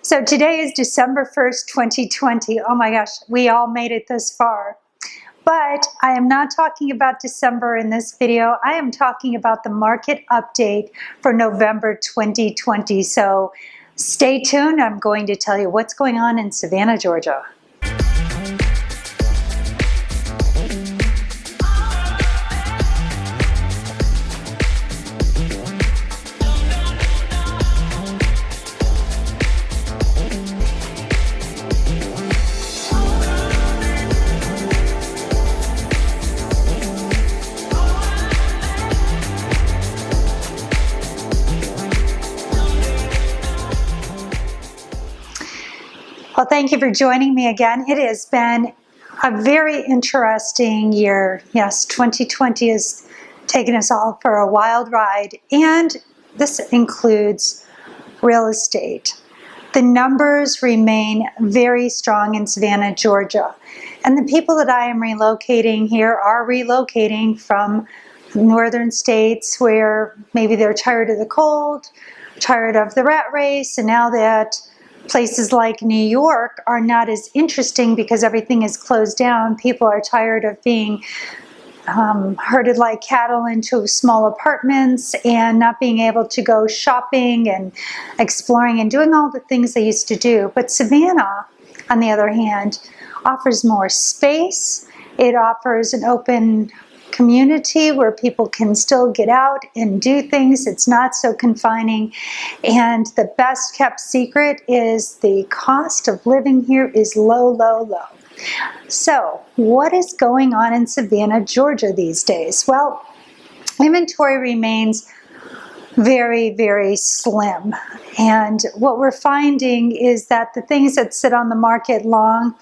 So today is December 1st, 2020. Oh my gosh, we all made it this far. But I am not talking about December in this video. I am talking about the market update for November 2020. So stay tuned. I'm going to tell you what's going on in Savannah, Georgia. Well, thank you for joining me again. It has been a very interesting year. Yes, 2020 has taken us all for a wild ride, and this includes real estate. The numbers remain very strong in Savannah, Georgia, and the people that I am relocating here are relocating from northern states where maybe they're tired of the cold, tired of the rat race, and now that places like New York are not as interesting because everything is closed down. People are tired of being herded like cattle into small apartments and not being able to go shopping and exploring and doing all the things they used to do. But Savannah, on the other hand, offers more space. It offers an open community where people can still get out and do things. It's not so confining. And the best kept secret is the cost of living here is low, low, low. So what is going on in Savannah, Georgia these days? Well, inventory remains very, very slim. And what we're finding is that the things that sit on the market long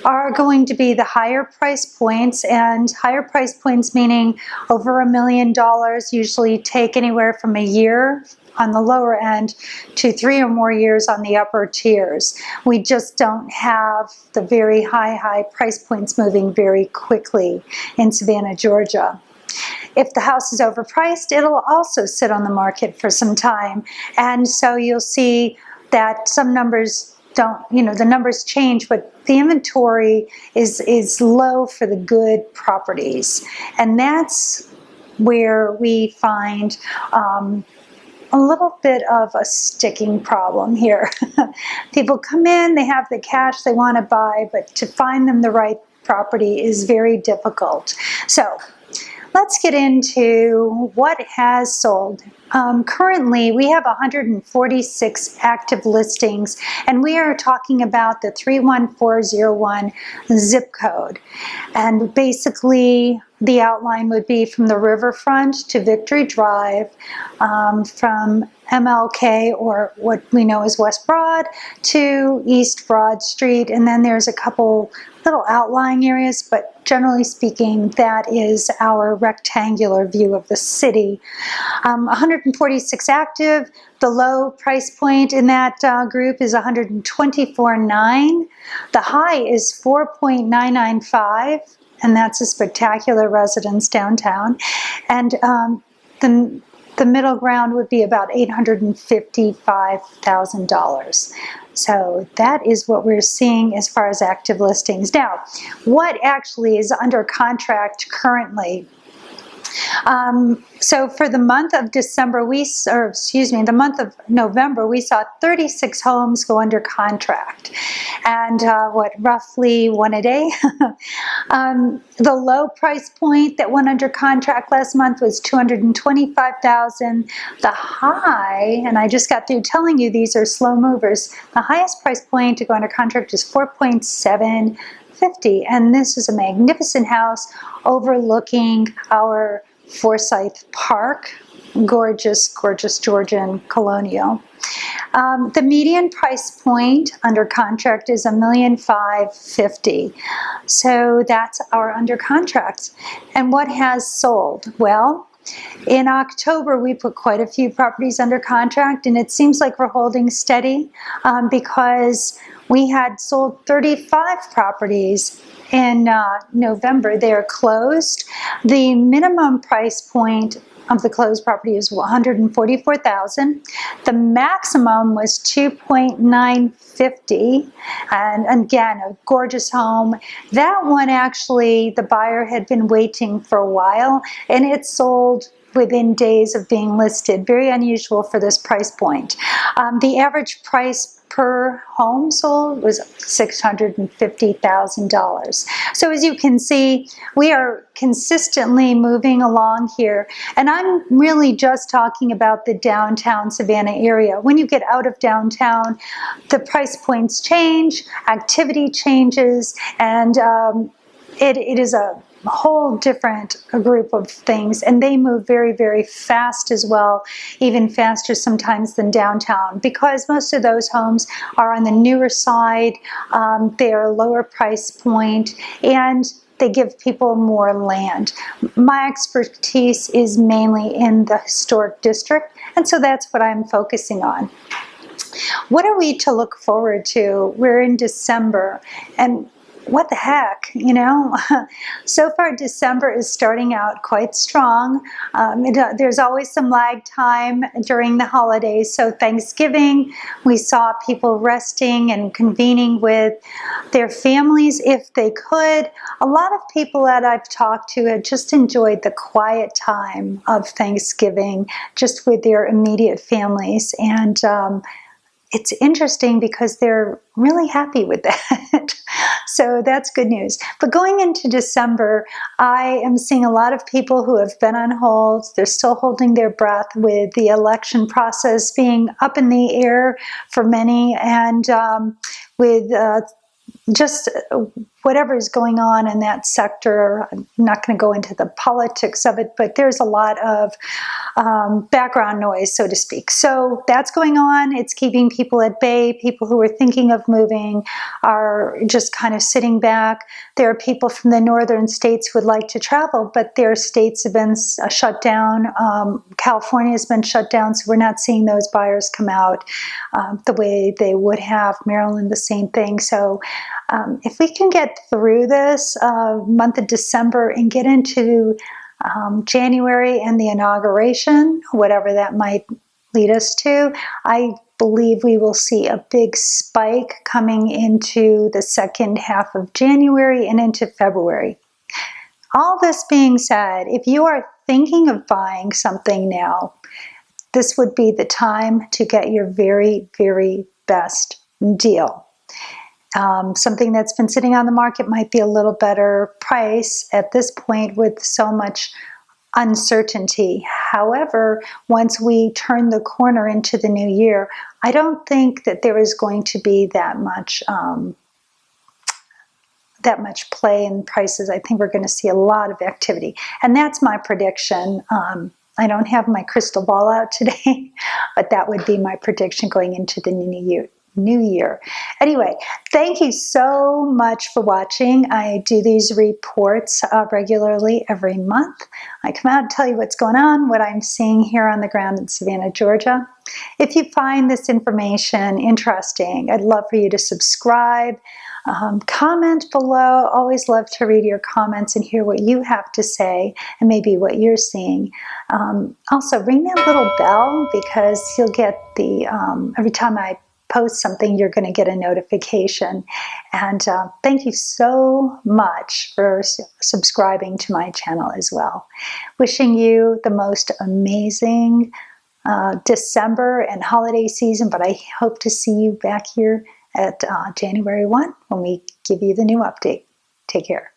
are going to be the higher price points, and higher price points meaning over $1 million usually take anywhere from a year on the lower end to 3 or more years on the upper tiers. We just don't have the very high price points moving very quickly in Savannah, Georgia. If the house is overpriced, it'll also sit on the market for some time. And so you'll see that some numbers don't, the numbers change, but the inventory is low for the good properties. And that's where we find a little bit of a sticking problem here. People come in, they have the cash they want to buy, but to find them the right property is very difficult. So let's get into what has sold. Currently, we have 146 active listings, and we are talking about the 31401 zip code. And basically, the outline would be from the riverfront to Victory Drive, from MLK, or what we know as West Broad, to East Broad Street, and then there's a couple little outlying areas, but generally speaking, that is our rectangular view of the city. 146 active. The low price point in that group is $124,900. The high is $4.995, and that's a spectacular residence downtown. And the middle ground would be about $855,000. So that is what we're seeing as far as active listings. Now, what actually is under contract currently? So for the month of December, the month of November, we saw 36 homes go under contract, and roughly one a day. The low price point that went under contract last month was $225,000. The high, and I just got through telling you these are slow movers, the highest price point to go under contract is $4.750, and this is a magnificent house overlooking our Forsyth Park. Gorgeous, gorgeous Georgian colonial. The median price point under contract is $1,550,000. So that's our under contracts. And what has sold? Well, in October, we put quite a few properties under contract, and it seems like we're holding steady because we had sold 35 properties in November. They are closed. The minimum price point of the closed property is $144,000. The maximum was $2.950, and again, a gorgeous home. That one actually, the buyer had been waiting for a while, and it sold within days of being listed. Very unusual for this price point. The average price per home sold was $650,000. So as you can see, we are consistently moving along here. And I'm really just talking about the downtown Savannah area. When you get out of downtown, the price points change, activity changes, and it is a whole different group of things, and they move very, very fast as well, even faster sometimes than downtown, because most of those homes are on the newer side. They are a lower price point, and they give people more land. My expertise is mainly in the historic district, and so that's what I'm focusing on. What are we to look forward to? We're in December, and what the heck, you know? So far, December is starting out quite strong. There's always some lag time during the holidays. So Thanksgiving, we saw people resting and convening with their families if they could. A lot of people that I've talked to had just enjoyed the quiet time of Thanksgiving just with their immediate families. And it's interesting because they're really happy with that. So that's good news. But going into December, I am seeing a lot of people who have been on hold. They're still holding their breath with the election process being up in the air for many, and with just whatever is going on in that sector. I'm not going to go into the politics of it, but there's a lot of background noise, so to speak. So that's going on. It's keeping people at bay. People who are thinking of moving are just kind of sitting back. There are people from the northern states who would like to travel, but their states have been shut down. California has been shut down, so we're not seeing those buyers come out the way they would have. Maryland, the same thing. So if we can get through this month of December and get into January and the inauguration, whatever that might lead us to, I believe we will see a big spike coming into the second half of January and into February. All this being said, if you are thinking of buying something now, this would be the time to get your very, very best deal. Something that's been sitting on the market might be a little better price at this point with so much uncertainty. However, once we turn the corner into the new year, I don't think that there is going to be that much play in prices. I think we're going to see a lot of activity, and that's my prediction. I don't have my crystal ball out today, but that would be my prediction going into the new year. Anyway, thank you so much for watching. I do these reports regularly every month. I come out and tell you what's going on, what I'm seeing here on the ground in Savannah, Georgia. If you find this information interesting, I'd love for you to subscribe, comment below. Always love to read your comments and hear what you have to say and maybe what you're seeing. Also, ring that little bell because you'll get the, every time I post something, you're going to get a notification. And thank you so much for subscribing to my channel as well. Wishing you the most amazing December and holiday season, but I hope to see you back here at January 1 when we give you the new update. Take care.